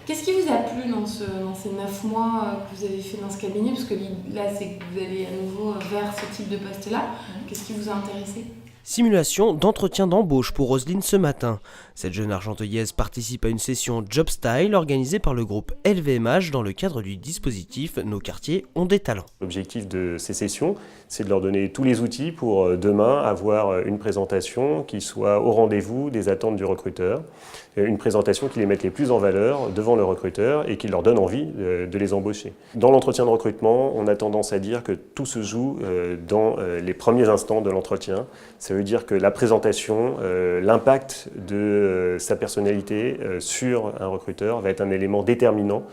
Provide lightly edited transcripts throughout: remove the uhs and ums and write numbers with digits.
Qu'est-ce qui vous a plu dans ces 9 mois que vous avez fait dans ce cabinet? Parce que là, c'est que vous allez à nouveau vers ce type de poste-là. Qu'est-ce qui vous a intéressé? Simulation d'entretien d'embauche pour Roselyne ce matin. Cette jeune argenteuillaise participe à une session Job Style organisée par le groupe LVMH dans le cadre du dispositif Nos quartiers ont des talents. L'objectif de ces sessions, c'est de leur donner tous les outils pour demain avoir une présentation qui soit au rendez-vous des attentes du recruteur. Une présentation qui les mette les plus en valeur devant le recruteur et qui leur donne envie de les embaucher. Dans l'entretien de recrutement, on a tendance à dire que tout se joue dans les premiers instants de l'entretien. Ça veut dire que la présentation, l'impact de sa personnalité sur un recruteur va être un élément déterminant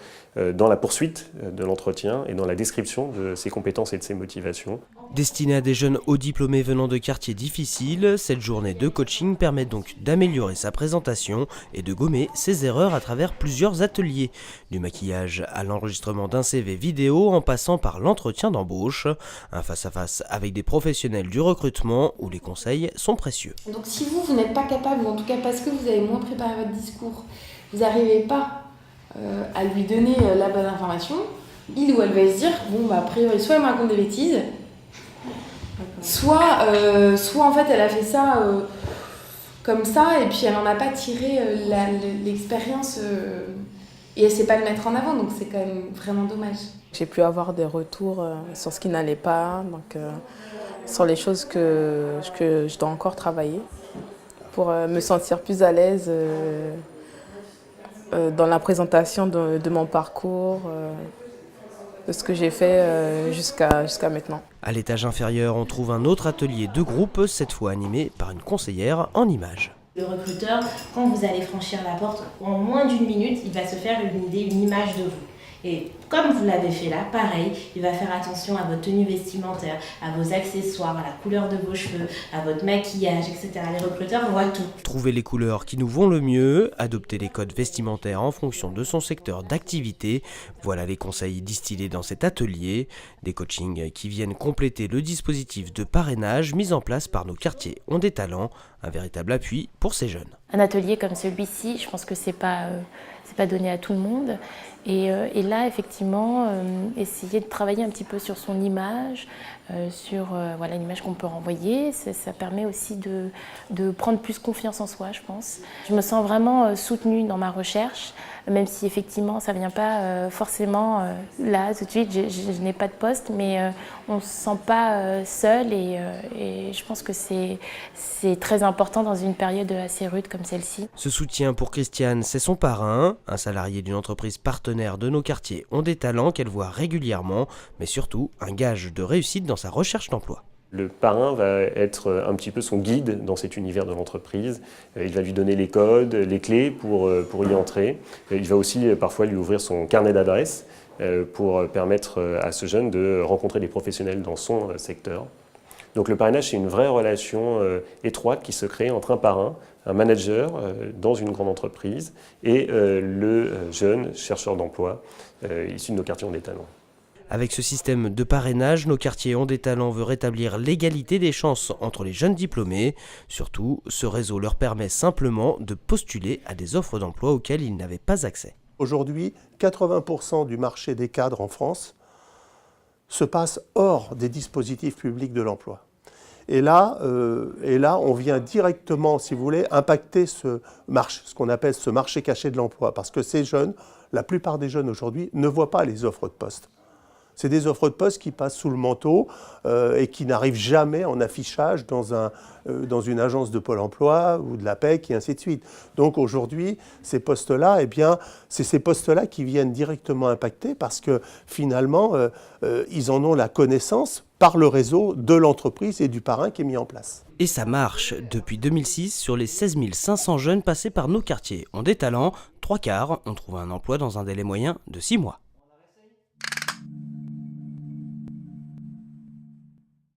dans la poursuite de l'entretien et dans la description de ses compétences et de ses motivations. Destinée à des jeunes hauts diplômés venant de quartiers difficiles, cette journée de coaching permet donc d'améliorer sa présentation et de gommer ses erreurs à travers plusieurs ateliers. Du maquillage à l'enregistrement d'un CV vidéo en passant par l'entretien d'embauche, un face-à-face avec des professionnels du recrutement où les conseils sont précieux. Donc si vous n'êtes pas capable, ou en tout cas parce que vous avez moins préparé votre discours, vous n'arrivez pas à lui donner la bonne information, il ou elle va se dire, bon bah a priori, soit elle me raconte des bêtises, soit en fait elle a fait ça comme ça et puis elle n'en a pas tiré l'expérience et elle ne sait pas le mettre en avant, donc c'est quand même vraiment dommage. J'ai pu avoir des retours sur ce qui n'allait pas, donc, sur les choses que je dois encore travailler pour me sentir plus à l'aise dans la présentation de mon parcours, de ce que j'ai fait jusqu'à maintenant. À l'étage inférieur, on trouve un autre atelier de groupe, cette fois animé par une conseillère en images. Le recruteur, quand vous allez franchir la porte, en moins d'une minute, il va se faire une idée, une image de vous. Et comme vous l'avez fait là, pareil, il va faire attention à votre tenue vestimentaire, à vos accessoires, à la couleur de vos cheveux, à votre maquillage, etc. Les recruteurs voient tout. Trouver les couleurs qui nous vont le mieux, adopter les codes vestimentaires en fonction de son secteur d'activité, voilà les conseils distillés dans cet atelier. Des coachings qui viennent compléter le dispositif de parrainage mis en place par Nos quartiers ont des talents, un véritable appui pour ces jeunes. Un atelier comme celui-ci, je pense que c'est pas donné à tout le monde. Et là, effectivement, essayer de travailler un petit peu sur son image, sur voilà, l'image qu'on peut renvoyer, ça permet aussi de prendre plus confiance en soi, je pense. Je me sens vraiment soutenue dans ma recherche, même si effectivement ça ne vient pas forcément là tout de suite, je n'ai pas de poste, mais on ne se sent pas seul et je pense que c'est très important dans une période assez rude comme celle-ci. Ce soutien pour Christiane, c'est son parrain, un salarié d'une entreprise partenaire de Nos quartiers ont des talents qu'elle voit régulièrement, mais surtout un gage de réussite dans sa recherche d'emploi. Le parrain va être un petit peu son guide dans cet univers de l'entreprise. Il va lui donner les codes, les clés pour y entrer. Il va aussi parfois lui ouvrir son carnet d'adresses pour permettre à ce jeune de rencontrer des professionnels dans son secteur. Donc le parrainage, c'est une vraie relation étroite qui se crée entre un parrain, un manager dans une grande entreprise et le jeune chercheur d'emploi issu de Nos quartiers ont des talents. Avec ce système de parrainage, Nos quartiers ont des talents veut rétablir l'égalité des chances entre les jeunes diplômés. Surtout, ce réseau leur permet simplement de postuler à des offres d'emploi auxquelles ils n'avaient pas accès. Aujourd'hui, 80% du marché des cadres en France se passe hors des dispositifs publics de l'emploi. Et là, on vient directement, si vous voulez, impacter ce qu'on appelle ce marché caché de l'emploi. Parce que ces jeunes, la plupart des jeunes aujourd'hui, ne voient pas les offres de poste. C'est des offres de poste qui passent sous le manteau et qui n'arrivent jamais en affichage dans une agence de Pôle emploi ou de la PEC et ainsi de suite. Donc aujourd'hui, ces postes-là, eh bien, c'est ces postes-là qui viennent directement impacter parce que finalement, ils en ont la connaissance par le réseau de l'entreprise et du parrain qui est mis en place. Et ça marche. Depuis 2006, sur les 16 500 jeunes passés par Nos quartiers ont des talents, 3/4 ont trouvé un emploi dans un délai moyen de 6 mois.